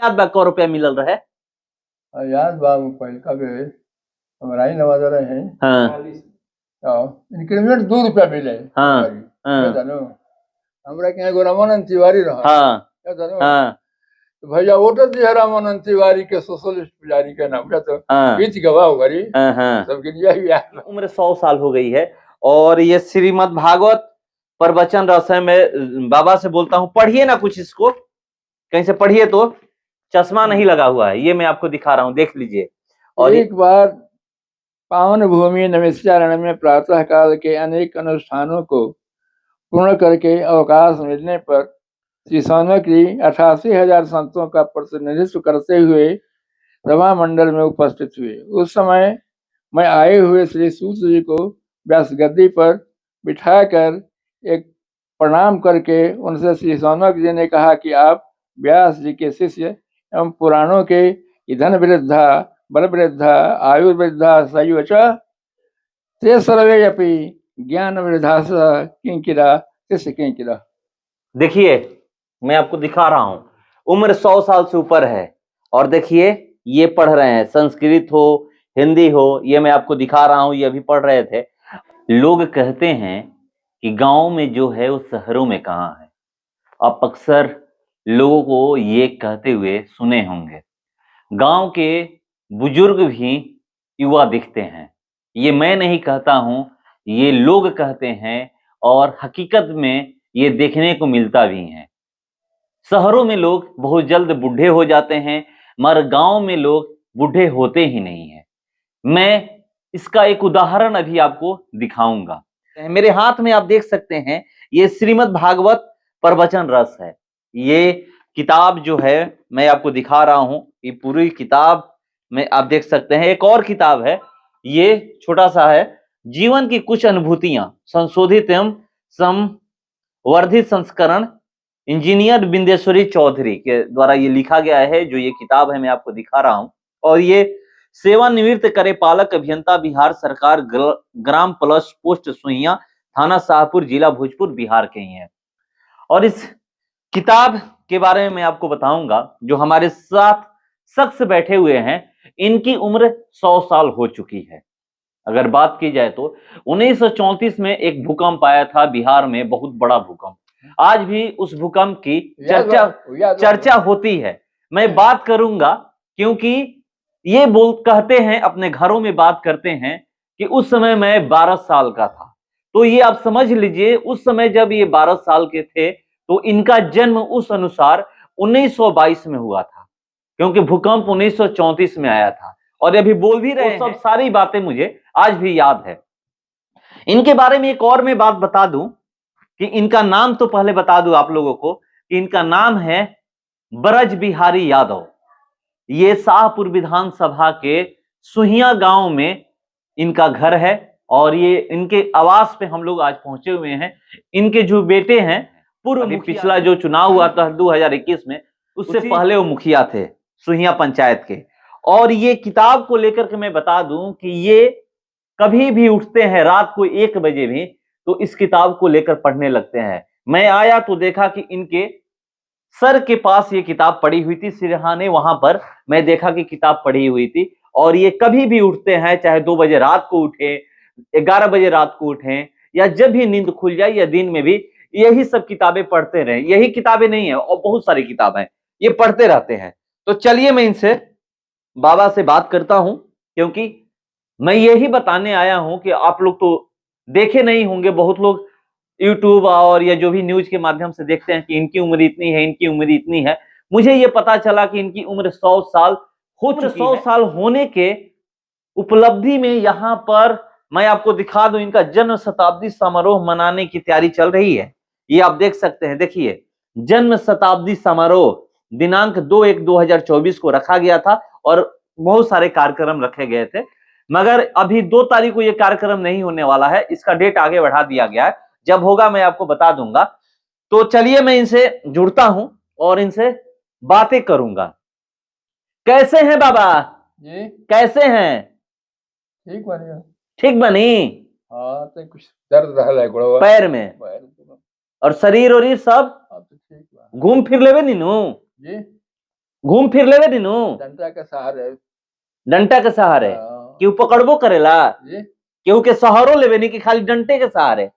याद बा 100 रुपया मिलल रहे? याद बा पहल का भी हमारा ही नवाजा रहे हैं। हाँ इंक्रीमेंट 2 रुपया मिले। हाँ क्या जानो हमरा के एगो रामानंद तिवारी रहा। हाँ क्या जानो हाँ तो भैया वोटर दिया रामानंद तिवारी के सोशलिस्ट पुजारी के नाम तो हाँ बीच गवाह गरी हाँ। सबके लिए याद। उम्र 100 साल हो गई है और ये श्रीमद् भागवत प्रवचन रस है। मैं बाबा से बोलता हूँ पढ़िए ना कुछ इसको, कहीं से पढ़िए तो। चश्मा नहीं लगा हुआ है, ये मैं आपको दिखा रहा हूँ, देख लीजिए। और एक बार पावन भूमि नमस्कारण में प्रातः काल के अनेक अनुष्ठानों को पूर्ण करके अवकाश मिलने पर श्री सौनक जी 88,000 संतों का प्रतिनिधित्व करते हुए सभा मंडल में उपस्थित हुए। उस समय मैं आए हुए श्री सूत जी को व्यास गद्दी पर बिठाकर एक प्रणाम करके उनसे श्री सौनक जी ने कहा कि आप व्यास जी के शिष्य एवं पुराणों के धन वृद्धा बल वृद्धा आयुर्वृद्धा सयुच ते सर्वे अपि ज्ञान वृद्धा किंकिरा शिष्य किंकिरा। देखिए मैं आपको दिखा रहा हूं, उम्र 100 साल से ऊपर है और देखिए ये पढ़ रहे हैं, संस्कृत हो हिंदी हो, ये मैं आपको दिखा रहा हूं, ये अभी पढ़ रहे थे। लोग कहते हैं कि गांव में जो है वो शहरों में कहाँ है। आप अक्सर लोगों को ये कहते हुए सुने होंगे। गांव के बुजुर्ग भी युवा दिखते हैं, ये मैं नहीं कहता हूं, ये लोग कहते हैं और हकीकत में ये देखने को मिलता भी है। शहरों में लोग बहुत जल्द बूढ़े हो जाते हैं, मगर गांव में लोग बूढ़े होते ही नहीं हैं। मैं इसका एक उदाहरण अभी आपको दिखाऊंगा। मेरे हाथ में आप देख सकते हैं, ये श्रीमद् भागवत प्रवचन रस है। ये किताब जो है मैं आपको दिखा रहा हूं, ये पूरी किताब में आप देख सकते हैं। एक और किताब है, ये छोटा सा है, जीवन की कुछ अनुभूतियां संशोधित एवं संवर्धित संस्करण, इंजीनियर बिंदेश्वरी चौधरी के द्वारा ये लिखा गया है। जो ये किताब है मैं आपको दिखा रहा हूं, और ये सेवानिवृत्त कार्यपालक अभियंता बिहार सरकार ग्राम प्लस पोस्ट सुइया थाना शाहपुर जिला भोजपुर बिहार के ही हैं। और इस किताब के बारे में मैं आपको बताऊंगा। जो हमारे साथ शख्स बैठे हुए हैं इनकी उम्र 100 साल हो चुकी है। अगर बात की जाए तो 1934 में एक भूकंप आया था बिहार में, बहुत बड़ा भूकंप। आज भी उस भूकंप की चर्चा होती है। मैं बात करूंगा क्योंकि ये कहते हैं, अपने घरों में बात करते हैं कि उस समय मैं 12 साल का था। तो ये आप समझ लीजिए, उस समय जब ये 12 साल के थे तो इनका जन्म उस अनुसार 1922 में हुआ था, क्योंकि भूकंप 1934 में आया था। और अभी बोल भी रहे हैं, सब सारी बातें मुझे आज भी याद है। इनके बारे में एक और मैं बात बता दूं कि इनका नाम तो पहले बता दूं आप लोगों को कि इनका नाम है ब्रज बिहारी यादव। ये शाहपुर विधानसभा के सुहिया गांव में इनका घर है और ये इनके आवास पे हम लोग आज पहुंचे हुए हैं। इनके जो बेटे हैं, पूर्व पिछला जो चुनाव हुआ था 2021 में, उससे पहले वो मुखिया थे सुहिया पंचायत के। और ये किताब को लेकर के मैं बता दूं कि ये कभी भी उठते हैं रात को 1 बजे भी तो इस किताब को लेकर पढ़ने लगते हैं। मैं आया तो देखा कि इनके सर के पास ये किताब पड़ी हुई थी, सिरहाने वहां पर मैं देखा कि किताब पड़ी हुई थी। और ये कभी भी उठते हैं, चाहे 2 बजे रात को उठे, 11 बजे रात को उठे, या जब भी नींद खुल जाए या दिन में भी, यही सब किताबें पढ़ते रहे। यही किताबें नहीं है और बहुत सारी किताबें ये पढ़ते रहते हैं। तो चलिए मैं इनसे बाबा से बात करता हूं, क्योंकि मैं यही बताने आया हूं कि आप लोग तो देखे नहीं होंगे, बहुत लोग यूट्यूब और या जो भी न्यूज के माध्यम से देखते हैं कि इनकी उम्र इतनी है, इनकी उम्र इतनी है। मुझे ये पता चला कि इनकी उम्र 100 साल हो चुकी है। 100 साल होने के उपलब्धि में यहाँ पर मैं आपको दिखा दूं, इनका जन्म शताब्दी समारोह मनाने की तैयारी चल रही है। ये आप देख सकते हैं, देखिए जन्म शताब्दी समारोह दिनांक 2/1/2024 को रखा गया था और बहुत सारे कार्यक्रम रखे गए थे, मगर अभी 2 तारीख को ये कार्यक्रम नहीं होने वाला है। इसका डेट आगे बढ़ा दिया गया है, जब होगा मैं आपको बता दूंगा। तो चलिए मैं इनसे जुड़ता हूं और इनसे बातें करूंगा। कैसे हैं बाबा जी? कैसे हैं? ठीक बनी। ठीक बनी? हाँ तो कुछ दर्द रहा है पैर में और शरीर और सब तो ठीक बा। घूम फिर लेवे नीनू? जी घूम फिर लेवे दिनू जनता के सहारे। डंटा के सहारे हाँ, केहू पकड़बो करेला जी केहू के सहारो लेवे नहीं कि खाली डंटे के सहारे।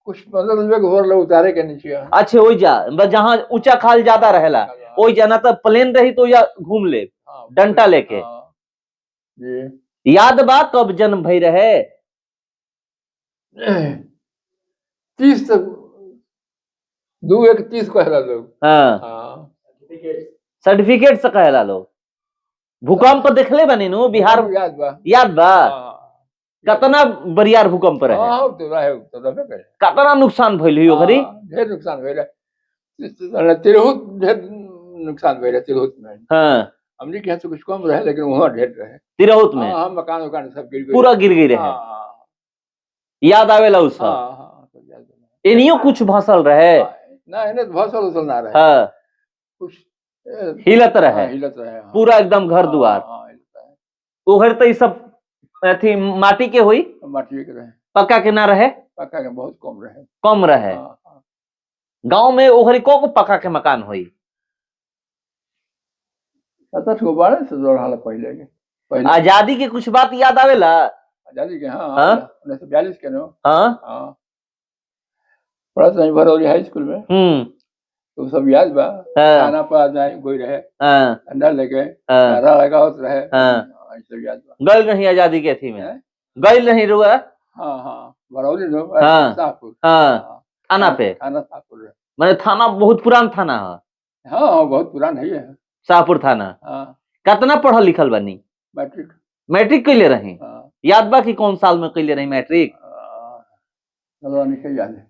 कुछ मतलब लोग घोर लोग उतारे के नीचे। अच्छे हो जा बस जहाँ ऊंचा खाल ज्यादा रहेला ओई जाना तो प्लेन रही तो या घूम ले हाँ, डंटा लेके। हाँ, जी याद बा कब जन्म भई रहे 30 तक 2 1 30 कहला लोग। हाँ हाँ, सर्टिफिकेट से कहेला लोग। भूकंप देखले बनी नु बिहार याद बा। याद बा हाँ, कतना बरियार भूकंप रहे हाँ, तो रहे करे। कतना नुकसान भइल हुई ओकरी। ढेर नुकसान भेल तिरहुत ढेर नुकसान भेल तिरहुत में। हाँ हमने के यहाँ से कुछ कम रहे लेकिन वहाँ ढेर रहे। तिरहुत में हाँ, मकान उकान सब गिर गए। पूरा गिर गई रहे। हाँ, याद आवेला उ सब। हाँ, सब याद बा। इनियो कुछ भसल रहे ना इन्हें भसल उसल ना रहे। हाँ कुछ हिलत रहे हाँ, हिलत रहे। हाँ, पूरा एकदम घर द्वार। हाँ, हिलत रहे। ओहर तो ई सब अथी माटी के हुई माटी के रहे। पक्का के ना रहे पक्का के बहुत कम रहे। कम रहे। हाँ, हाँ। गांव में ओहरी को पक्का के मकान हुई 7 गो 12 से जोड़ हाल पहले के। पहले आजादी के कुछ बात याद आवेला। आजादी के। हाँ, हाँ? 1942 के नो। हाँ हाँ, पढ़ा तो भरौली हाई स्कूल में तो सब याद बा। हाँ। खाना पा जाए कोई रहे हाँ अंडा लेके हाँ। चारा लगा होत रहे। हाँ। ये सब याद बा। गल नहीं आजादी के थी में हैं? गल नहीं रुआ। हाँ, हाँ, भरौली नो हाँ। शाहपुर। हाँ थाना पे थाना शाहपुर रहे। मैंने थाना बहुत पुरान थाना है हाँ, हाँ, बहुत पुरान है ये। शाहपुर थाना। हाँ, कितना पढ़ल लिखल बनी मैट्रिक। मैट्रिक कैले रही हाँ, याद बा कि कौन साल में कैले रही मैट्रिक। चलो नहीं याद है।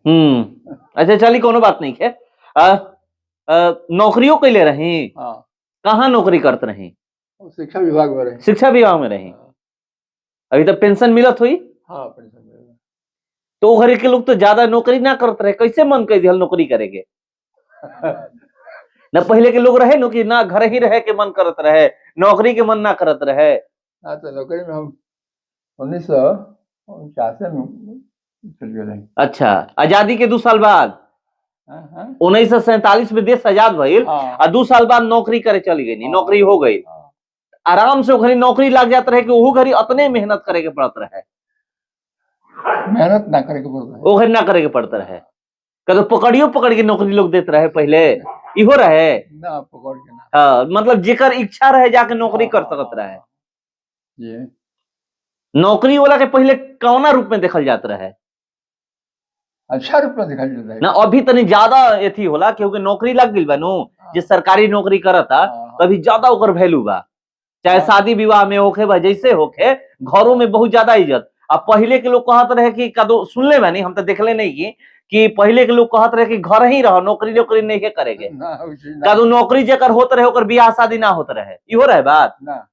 अच्छा चली कोनो बात नहीं है। नौकरियों कैले रही हाँ, कहाँ नौकरी करते रही वो शिक्षा विभाग में रहे। शिक्षा विभाग में रही। अभी तक पेंशन मिलत हुई हाँ, पेंशन मिलेगा। तो घरे के लोग तो ज्यादा नौकरी ना करते रहे कैसे मन कर दिया नौकरी करेंगे न पहले के लोग रहे नो कि ना घर ही रहे के मन करत रहे नौकरी के मन ना करत रहे। हाँ, तो नौकरी में हम 1949 में चल गए। अच्छा आजादी के 2 साल बाद 1947 में देश आजाद भइल और 2 साल बाद नौकरी करे चली गई नौकरी हो गई आराम से घड़ी नौकरी लग जाते रहे कि वो घड़ी अतने मेहनत करे के पड़त रहे। मेहनत ना करे के पड़ता है। वो घड़ी ना करे के पड़ता रहे कदो पकड़ के नौकरी लोग देते रहे पहले इहो रहे ना पकड़ के ना। हाँ मतलब जेकर इच्छा रहे जाके नौकरी कर सकत रहे। ये नौकरी वाला के पहले कौना रूप में देखल जात रहे अच्छा रूप में दिखाई देता है ना अभी तनी ज्यादा एथी होला क्योंकि नौकरी लग गई बनू जे सरकारी नौकरी करता तभी ज्यादा ओकर वैल्यू बा चाहे शादी विवाह में होखे बा जैसे होखे घरों में बहुत ज्यादा इज्जत। अब पहले के लोग कहत रहे कि कदो सुनले बानी हम तो देखले नहीं कि पहले के लोग कहत रहे कि घर ही रहो नौकरी नहीं के करेगे कदो नौकरी जेकर होत रहे ओकर बियाह शादी ना होत रहे इहो रहे बात ना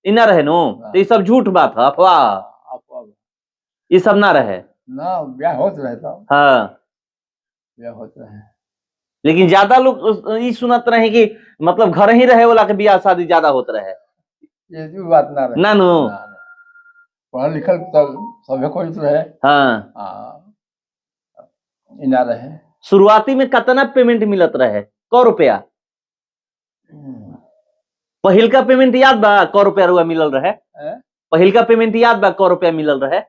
इना रहे नो तो ये सब झूठ बात है अफवाह ये सब ना रहे ना ब्याह होत रहता। हाँ ब्याह होत रहे लेकिन ज्यादा लोग ये सुनत रहे कि मतलब घर ही रहे वाला के बियाह शादी ज्यादा होत रहे ये भी बात ना रहे ना नो पढ़ल लिखल तो सभी कोई रहे। हाँ इना रहे शुरुआती में कितना पेमेंट मिलत रहे 100 रुपया पहिल का पेमेंट याद बा 100 रुपया रुआ मिलल रहे पहिल का पेमेंट याद बा 100 रुपया मिलल रहे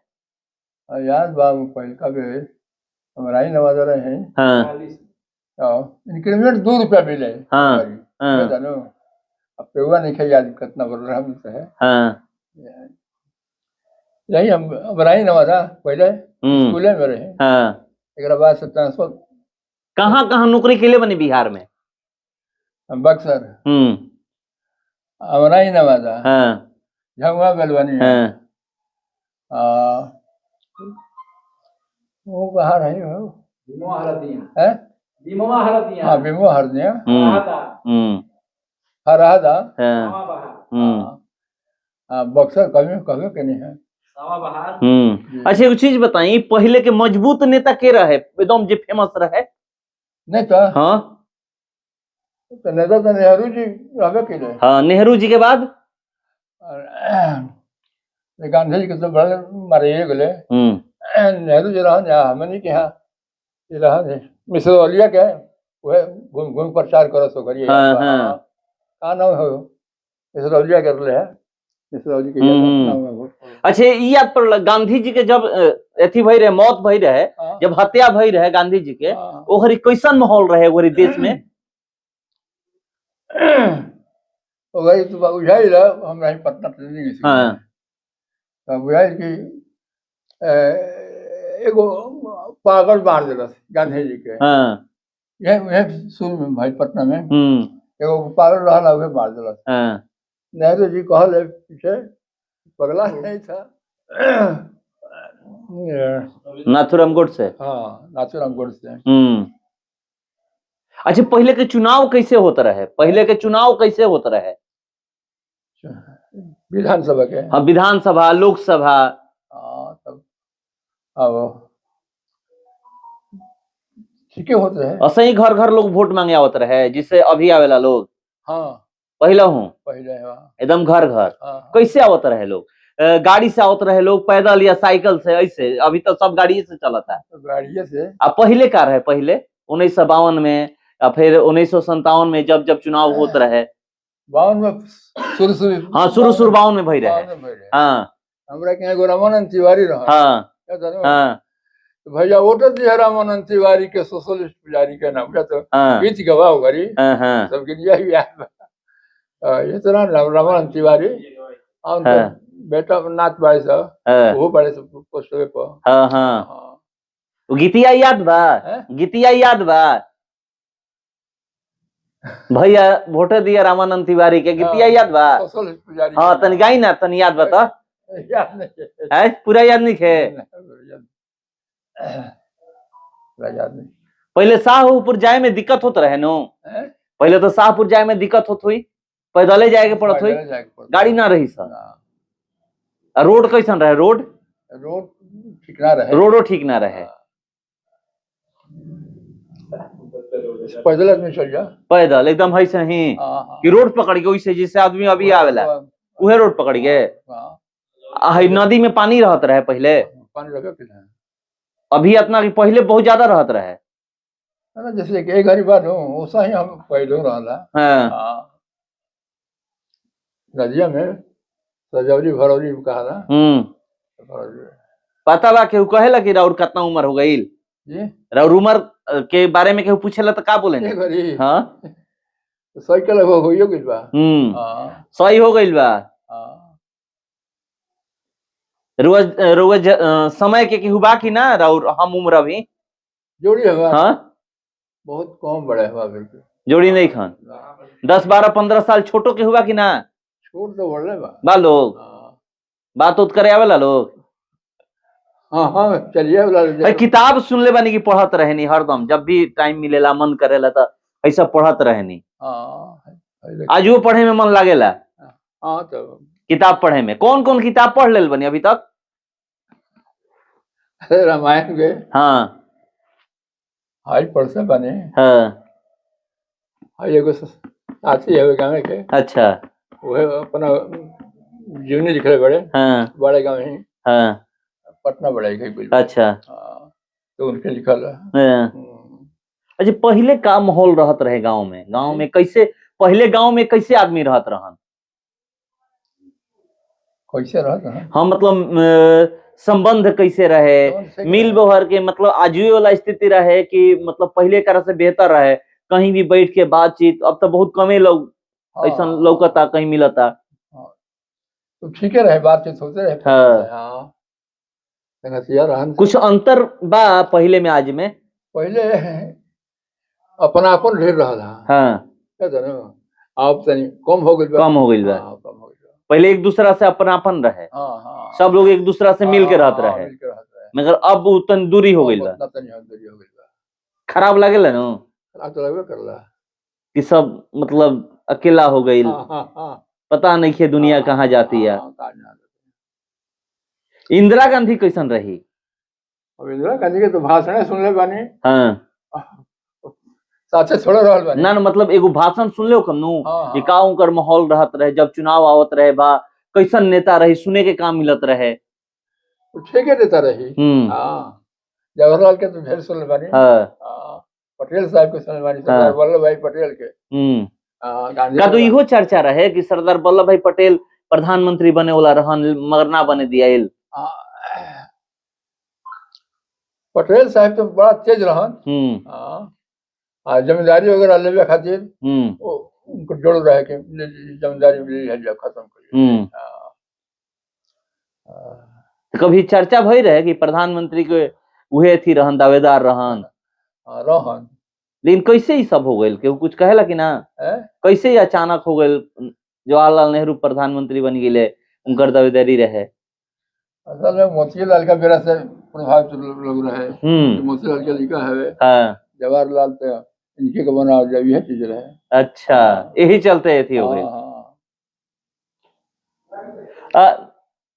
याद बा पहिल का भी हमारा ही नवाजा रहे हैं। हाँ इंक्रीमेंट 2 रुपया मिले। हाँ जानो अब पेवा नहीं खाई याद कितना बोल रहा मुझसे है। हाँ यही हमारा ही नवाजा पहले स्कूले में रहे। हाँ एक बाद से ट्रांसफर कहाँ नौकरी के लिए बने बिहार में बक्सर हमारा ही नवाजा झंगुआ बेलवानी वो कहाँ रही हो बीमो हरदिया हरहादा बक्सर कभी के नहीं है। अच्छा एक चीज बताई पहले के मजबूत नेता के रहे एकदम जे फेमस रहे नेता। हाँ तो नेता तो नेहरू जी रहे के लिए। हाँ नेहरू जी के बाद गांधी जी के तो बड़े मारे गए नेहरू जी रहा हमने के यहाँ रहा मिसरौलिया के वह घूम घूम प्रचार करो सो करिए। का नाम हो इसरौलिया कर ले है इसरौली के नाम है वोट पड़ो। अच्छा ये याद पड़ल गांधी जी के जब अथी भई रहे मौत भई रहे हाँ। जब हत्या भई रहे गांधी जी के हाँ। ओहरी कैसन माहौल रहे ओहरी देश में तो वही तो बुझाई रहा हम रही पटना ट्रेनिंग स्कूल हाँ। में तो बुझाई कि एगो पागल मार दिलस गांधी जी के हाँ यह शुरू में भाई पटना में हम्म एगो पागल रहला उहे मार दिलस हाँ नेहरू जी कहले पीछे पगला नहीं था नाथुराम गोडसे हाँ नाथुराम गोडसे अच्छा पहले के चुनाव कैसे होता रहे पहले के चुनाव कैसे होता रहे विधानसभा के हाँ विधानसभा लोकसभा हाँ तब अब ठीक होते हैं असही घर घर लोग वोट मांगे आवत रहे जिससे अभी आवेला लोग हाँ पहला हूँ पहले हाँ एकदम घर घर हाँ कैसे आवत रहे लोग गाड़ी से आवत रहे लोग पैदल या साइकिल से ऐसे अभी तो सब गाड़ी से चलता है तो गाड़िए से अब पहले का रहे पहले 1952 में या फिर 1957 में जब जब चुनाव होत रहे 52 में शुरू हाँ शुरू 52 में भई रहे 52 में भई रहे। हाँ हमरा के एगो रामानंद तिवारी रहा हाँ क्या जानो हाँ तो भैया वोट दिया रामानंद तिवारी के सोशलिस्ट पुजारी के नाम क्या तो हाँ बीच गवा गरी हाँ हाँ सबके लिए याद ये तो रामानंद तिवारी हम तो हाँ। बेटा नाच बाई सा हाँ वो बड़े सब पोस्टर पे हाँ हाँ वो गीतिया याद बा हैं? गीतिया याद बा भैया वोट दिया रामानंद तिवारी के गीतिया याद बा सोशलिस्ट पुजारी हाँ तनी गाई ना तनी याद बता याद नहीं है पूरा याद नहीं है याद नहीं पहले शाहपुर जाए में दिक्कत होत रहे नो हैं? पहले तो शाहपुर जाए में दिक्कत होत हुई पैदले जाए के पड़त हुई पैदल जाके पड़ता। गाड़ी ना रही सर हाँ। रोड कैसन रहे रोड रोड ठीक ना रहे रोडो ठीक ना रहे पैदल आदमी चल जा पैदल एकदम है सही हाँ, कि रोड पकड़ के वैसे जिससे आदमी अभी आवेला उहे रोड पकड़ के हाँ, है नदी में पानी रहत रहे पहले पानी लगे कि नहीं? अभी इतना कि पहले बहुत ज्यादा रहत रहे है ना जैसे कि एक घड़ी बाद हो वैसा ही हम पहले रहला हाँ हाँ नदिया में सजौली भरौली कहा ना भरौली पता बा केहू कहेला कि राउर कितना उम्र हो गई जी राउर उम्र के बारे में केहू पूछेला तो का बोले एक घड़ी हाँ साइकिल हो होइयो गइल बा हाँ सही हो गइल बा हाँ रोज रोज समय के केहू बा कि ना राउर हम उम्र अभी जोड़ी हवा हाँ बहुत कम बड़े हवा बिल्कुल जोड़ी नहीं खान 10 12 15 साल छोटो के हुआ कि ना छोट तो बढ़ले बा लोग हाँ बात उत करे आवेला लोग हाँ हाँ चलिए भाई किताब सुन ले बानी कि पढ़त रहनी हरदम जब भी टाइम मिलेला मन करेला तो ऐसा पढ़त रहनी हाँ आज वो पढ़े में मन लागेला हाँ तो किताब पढ़े में कौन कौन किताब पढ़ लेल बनी अभी तक रामायण के हाँ हाई पढ़ते बने हाँ हाई एगो साथी है गाँव के अच्छा वह अपना जीवनी लिख रहे बड़े हाँ बड़े गाँव ही हाँ पटना बड़े गई अच्छा हाँ तो उनके लिखल है हाँ। अच्छा पहले का माहौल रहत रहे गांव में कैसे पहले गांव में कैसे आदमी रहत रहन कैसे रहता है हाँ मतलब संबंध कैसे रहे मिल व्यवहार के मतलब आजुए वाला स्थिति रहे कि मतलब पहले तरह से बेहतर रहे कहीं भी बैठ के बातचीत अब तो बहुत कमे लोग ऐसा लौकता कहीं मिलता तो ठीक है रहे बातचीत होते रहे हाँ कुछ कुछ अंतर बा पहले में आज में पहले अपना अपन ढेर रहा हाँ क्या जानो अब तनी कम हो गई कम हो गई बा कम हो गई पहले एक दूसरा से अपनापन रहे हाँ सब लोग एक दूसरा से मिल के रहत रहे मिल के रहते रहे मगर अब उतन दूरी हो गई बा उतना तनी दूरी हो गई बा खराब लगेला नो खराब तो लगबे करला कि सब मतलब अकेला हो गई हाँ पता नहीं है दुनिया कहाँ जाती है इंदिरा गांधी कैसन रही अब इंदिरा गांधी के तो भाषण सुन ले बानी हाँ साथे छोड़ रहल बानी ना मतलब एगो भाषण सुन लो कमनू हाँ, कि का उनकर माहौल रहत रहे जब चुनाव आवत रहे बा कैसन नेता रही सुने के काम मिलत रहे तो ठीक है देता रही हाँ जवाहरलाल के तो ढेर सुन ले बानी हाँ पटेल साहब के सुन ले बानी सरदार वल्लभ भाई पटेल के गांधी का तो इहो चर्चा रहे कि सरदार वल्लभ भाई पटेल प्रधानमंत्री बने वाला रहन मगर ना बने दिया इल। पटेल साहब तो बड़ा तेज रहन। जमींदारी वगैरह लेवे खातिर उनको जोड़ रहे कि जमींदारी ले जा खत्म कर। कभी चर्चा भई रहे कि प्रधानमंत्री के उहे थी रहन दावेदार रहन रहन, लेकिन कैसे ही सब हो गए केहू कुछ कहेला कि ना कैसे ही अचानक हो गए जवाहरलाल नेहरू प्रधानमंत्री बन गए उनकर दावेदारी रहे। असल में मोतीलाल का बेरा से प्रभावित लोग रहे। मोतीलाल के लिखा है जवाहरलाल पे इनके को बना जब यह चीज रहे। अच्छा यही चलते थी हो गई।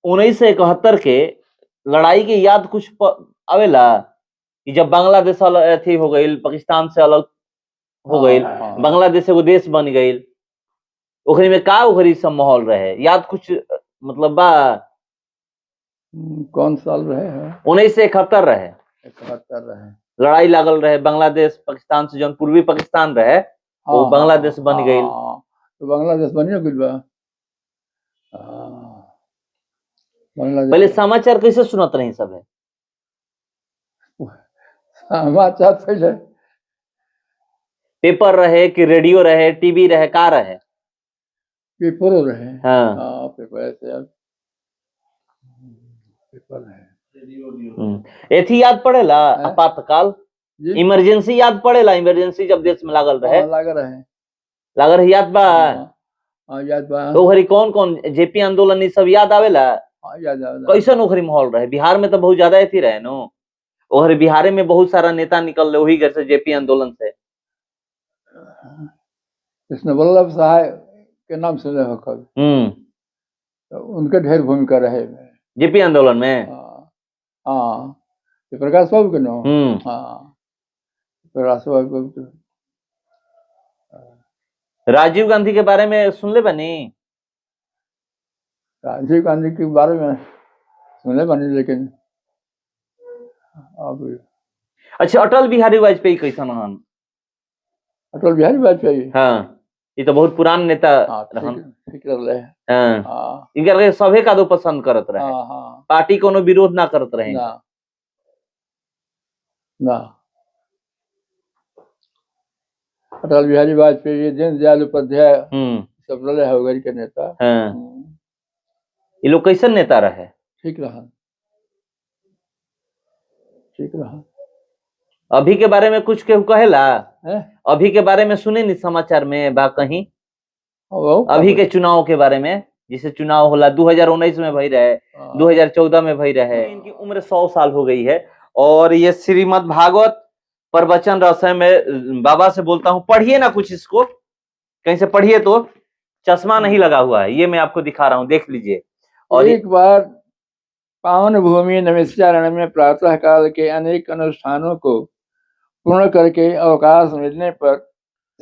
1971 के लड़ाई की याद कुछ आवेला कि जब बांग्लादेश थी हो गई पाकिस्तान से अलग हो गई बांग्लादेश एगो देश बन गई ओखरी में का ओखरी सब माहौल रहे याद कुछ मतलब बा। कौन साल रहे? 1971 रहे। 71 रहे लड़ाई लागल रहे बांग्लादेश पाकिस्तान से जौन पूर्वी पाकिस्तान रहे वो बांग्लादेश बन गई। तो बांग्लादेश बनिए गई बा। पहले समाचार कैसे सुनत रही सब है? समाचार पहले पेपर रहे कि रेडियो रहे टीवी रहे का रहे? पेपर रहे। हाँ पेपर ऐसे पेपर है। एथी याद पड़ेला आपातकाल इमरजेंसी याद पड़ेला इमरजेंसी जब देश में लागल रहे लागल रहे याद बा? याद बा। तो ओखरी कौन कौन जेपी आंदोलन सब याद आवेला? याद कैसन ओखरी माहौल रहे? बिहार में तो बहुत ज्यादा एथी रहे नो ओहरे बिहार में बहुत सारा नेता निकल रहे वही घर से जेपी आंदोलन से। कृष्ण वल्लभ साहब के नाम सुने हो कभी? तो उनके ढेर भूमिका रहे जेपी आंदोलन में। प्रकाश बाबू के नाम। प्रकाश बाबू राजीव गांधी के बारे में सुन ले बनी? राजीव गांधी के बारे में सुने बनी लेकिन अब। अच्छा अटल बिहारी वाजपेयी कैसन रहन? अटल बिहारी वाजपेयी ये तो बहुत पुरान नेता रहन। ठीक रहे। इनका सभे का दो पसंद करत रहे। पार्टी कोनो विरोध ना करत रहे ना। अटल बिहारी वाजपेयी दीनदयाल उपाध्याय सब रहे है वगैरह के नेता। ये लोग कैसन नेता रहे? ठीक रहा। अभी के बारे में कुछ केहू कहेला? अभी के बारे में सुने नहीं समाचार में बा कहीं? अभी के चुनाव के बारे में जिसे चुनाव होला 2019 में भई रहे 2014 में भई रहे। इनकी उम्र 100 साल हो गई है और ये श्रीमद् भागवत प्रवचन रस में बाबा से बोलता हूँ पढ़िए ना कुछ इसको कहीं से पढ़िए तो चश्मा नहीं लगा हुआ है ये मैं आपको दिखा रहा हूँ देख लीजिए। और एक बार पावन भूमि नमस्कारण में प्रातः काल के अनेक अनुष्ठानों को पूर्ण करके अवकाश मिलने पर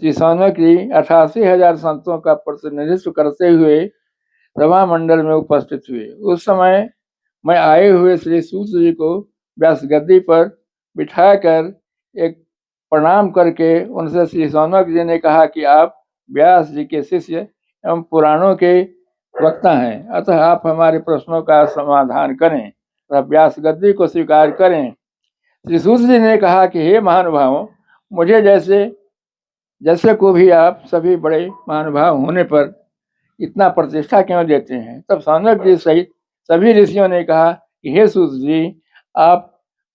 श्री सोनकरी 88,000 संतों का प्रतिनिधित्व करते हुए सभा मंडल में उपस्थित हुए। उस समय मैं आए हुए श्री सूत जी को व्यास गद्दी पर बिठाकर एक प्रणाम करके उनसे श्री सोनक जी ने कहा कि आप व्यास जी के शिष्य एवं पुराणों के वक्ता हैं अतः आप हमारे प्रश्नों का समाधान करें तथा व्यास गद्दी को स्वीकार करें। श्री सूत जी ने कहा कि हे महानुभावों मुझे जैसे को भी आप सभी बड़े महानुभाव होने पर इतना प्रतिष्ठा क्यों देते हैं? तब सौनक जी सहित सभी ऋषियों ने कहा कि हे सूत जी आप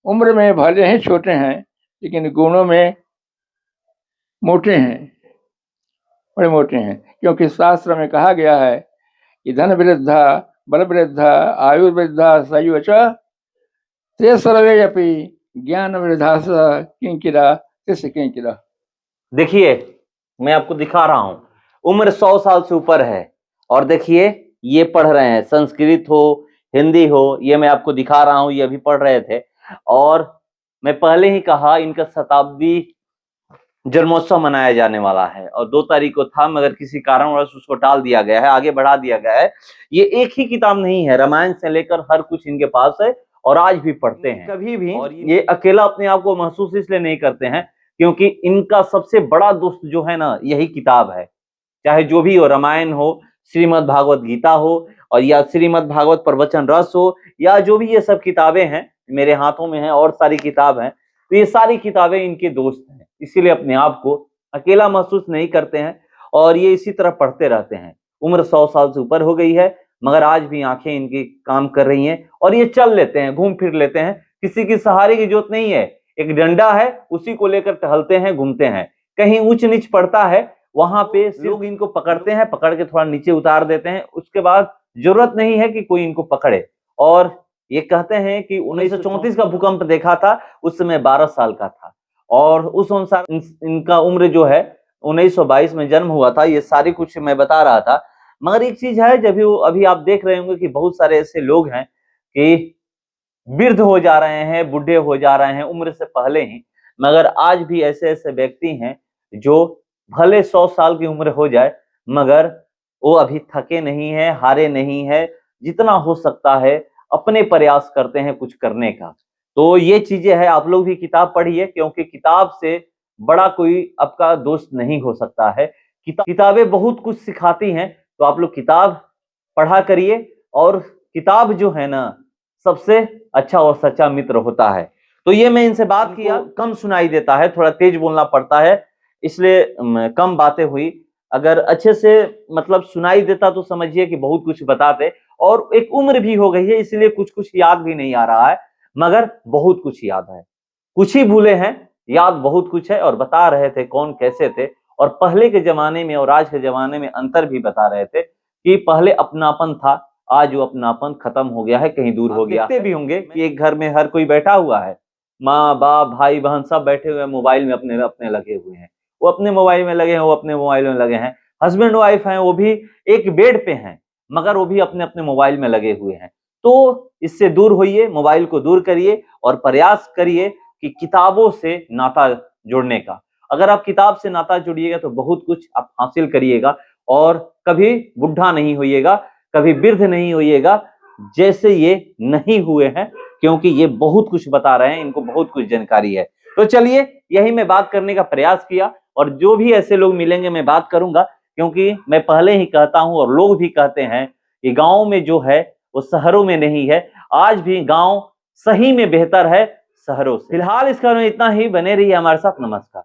उम्र में भले ही छोटे हैं लेकिन गुणों में मोटे हैं बड़े मोटे हैं क्योंकि शास्त्र में कहा गया है कि धन वृद्धा बल वृद्धा आयुर्वृद्धा सयुच ते सर्वे अपि ज्ञान वृद्धा किंकिरा शिष्य किंकिरा। देखिए मैं आपको दिखा रहा हूं उम्र 100 साल से ऊपर है और देखिए ये पढ़ रहे हैं संस्कृत हो हिंदी हो ये मैं आपको दिखा रहा हूं ये अभी पढ़ रहे थे और मैं पहले ही कहा इनका शताब्दी जन्मोत्सव मनाया जाने वाला है और 2 तारीख को था मगर किसी कारणवश उसको टाल दिया गया है आगे बढ़ा दिया गया है। ये एक ही किताब नहीं है रामायण से लेकर हर कुछ इनके पास है और आज भी पढ़ते हैं कभी भी। और ये अकेला अपने आप को महसूस इसलिए नहीं करते हैं क्योंकि इनका सबसे बड़ा दोस्त जो है ना यही किताब है चाहे जो भी हो, रामायण हो, श्रीमद् भागवत गीता हो, और या श्रीमद् भागवत प्रवचन रस हो, या जो भी ये सब किताबें हैं मेरे हाथों में हैं, और सारी किताब हैं, तो ये सारी किताबें इनके दोस्त हैं, इसीलिए अपने आप को अकेला महसूस नहीं करते हैं और ये इसी तरह पढ़ते रहते हैं। उम्र 100 साल से ऊपर हो गई है, मगर आज भी आंखें इनकी काम कर रही हैं और ये चल लेते हैं, घूम फिर लेते हैं, किसी की सहारे की जरूरत नहीं है। एक डंडा है, उसी को लेकर टहलते हैं, घूमते हैं। कहीं ऊंच नीच पड़ता है, वहां पे लोग इनको पकड़ते हैं, पकड़ के थोड़ा नीचे उतार देते हैं, उसके बाद जरूरत नहीं है कि कोई इनको पकड़े। और ये कहते हैं कि 1934 का भूकंप देखा था, उस समय 12 साल का था, और उस अनुसार इनका उम्र जो है 1922 में जन्म हुआ था। ये सारी कुछ मैं बता रहा था। मगर एक चीज है, जब अभी आप देख रहे होंगे कि बहुत सारे ऐसे लोग हैं कि वृद्ध हो जा रहे हैं, बूढ़े हो जा रहे हैं उम्र से पहले ही, मगर आज भी ऐसे ऐसे व्यक्ति हैं जो भले 100 साल की उम्र हो जाए, मगर वो अभी थके नहीं है, हारे नहीं है, जितना हो सकता है अपने प्रयास करते हैं कुछ करने का। तो ये चीजें हैं, आप लोग भी किताब पढ़िए, क्योंकि किताब से बड़ा कोई आपका दोस्त नहीं हो सकता है। किताबें बहुत कुछ सिखाती हैं, तो आप लोग किताब पढ़ा करिए, और किताब जो है ना सबसे अच्छा और सच्चा मित्र होता है। तो ये मैं इनसे बात किया, कम सुनाई देता है, थोड़ा तेज बोलना पड़ता है, इसलिए कम बातें हुई। अगर अच्छे से मतलब सुनाई देता तो समझिए कि बहुत कुछ बताते, और एक उम्र भी हो गई है इसलिए कुछ कुछ याद भी नहीं आ रहा है, मगर बहुत कुछ याद है। कुछ ही भूले हैं, याद बहुत कुछ है, और बता रहे थे कौन कैसे थे, और पहले के जमाने में और आज के जमाने में अंतर भी बता रहे थे कि पहले अपनापन था, आज वो अपनापन खत्म हो गया है, कहीं दूर हो गया। देखते भी होंगे कि एक घर में हर कोई बैठा हुआ है, माँ बाप भाई बहन सब बैठे हुए हैं, मोबाइल में अपने अपने लगे हुए हैं, वो अपने मोबाइल में लगे हैं, वो अपने मोबाइल में लगे हैं। हस्बैंड वाइफ हैं, वो भी एक बेड पे हैं, मगर वो भी अपने अपने मोबाइल में लगे हुए हैं। तो इससे दूर होइए, मोबाइल को दूर करिए और प्रयास करिए कि किताबों से नाता जोड़ने का। अगर आप किताब से नाता जुड़िएगा तो बहुत कुछ आप हासिल करिएगा, और कभी बुढ़ा नहीं होइएगा, कभी वृद्ध नहीं होइएगा, जैसे ये नहीं हुए हैं, क्योंकि ये बहुत कुछ बता रहे हैं, इनको बहुत कुछ जानकारी है। तो चलिए, यही मैं बात करने का प्रयास किया, और जो भी ऐसे लोग मिलेंगे मैं बात करूंगा, क्योंकि मैं पहले ही कहता हूं और लोग भी कहते हैं कि गांव में जो है वो शहरों में नहीं है। आज भी गांव सही में बेहतर है शहरों से। फिलहाल इस कारण इतना ही, बने रहिए हमारे साथ। नमस्कार।